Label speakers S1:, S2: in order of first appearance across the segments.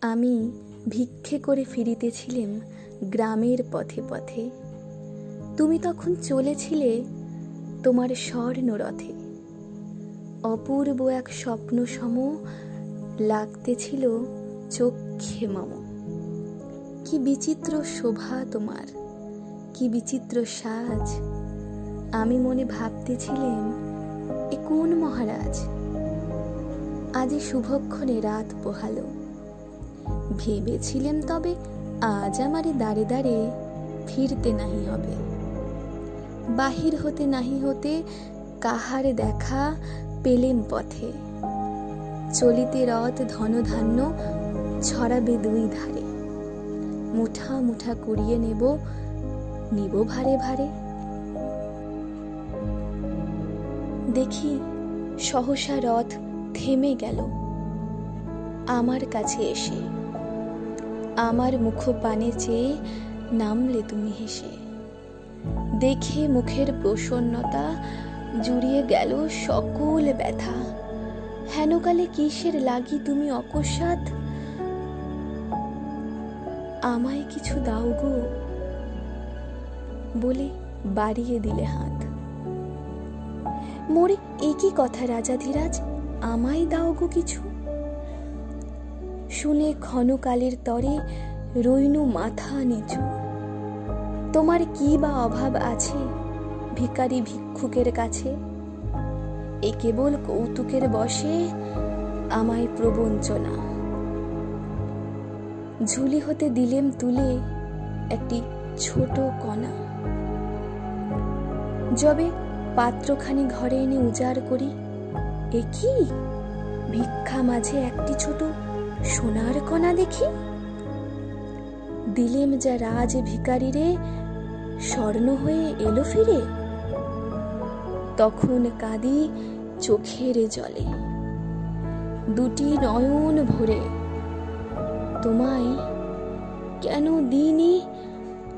S1: আমি ভিক্ষে করে ফিরিতেছিলাম গ্রামের পথে পথে। তুমি তখন চলেছিলে তোমার স্বর্ণরথে। অপূর্ব এক স্বপ্ন সম লাগতেছিল চক্ষে মম। কি বিচিত্র শোভা তোমার, কি বিচিত্র সাজ। আমি মনে ভাবতেছিলাম, এ কোন মহারাজ? আজ শুভক্ষণে রাত পোহালো। ভেবেছিলেম তবে আজ আমারে দাঁড়ে দাঁড়ে ফিরতে নাহি হবে। বাহির হতে নাহি হতে কাহার দেখা পেলেম পথে। চলিতে রথ ধনধান্য ছড়াবে দুই ধারে। মুঠা মুঠা কুড়িয়ে নিব ভারে ভারে। দেখি সহসা রথ থেমে গেল আমার কাছে এসে। আমার মুখ পানে চেয়ে নামলে তুমি হেসে। দেখে মুখের প্রসন্নতা জুড়িয়ে গেল সকল ব্যথা। হেনকালে কিসের লাগি তুমি অকস্মাৎ আমায় কিছু দাও গো বলে বাড়িয়ে দিলে হাত। মোরে একই কথা রাজাধিরাজ, আমায় দাও গো কিছু। শুনে ক্ষণকালের তরে রইনু মাথা নিচু। তোমার কি বা অভাব আছে ভিখারি ভিক্ষুকের কাছে? এ কেবল কৌতুকের বশে আমায় প্রবঞ্চনা। ঝুলি হতে দিলেম তুলে একটি ছোট কণা। যবে পাত্রখানি ঘরে এনে উজাড় করি, এ কি ভিক্ষা মাঝে একটি ছোট সোনার কণা দেখি। দিলেম যা রাজ ভিখারিরে, স্বর্ণ হয়ে এলো ফিরে। তখন কাঁদি চোখের জলে, দুটি নয়ন ভরে। তোমায় কেন দিইনি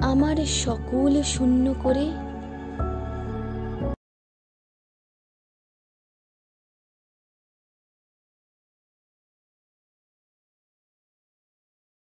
S1: আমার সকল শূন্য করে?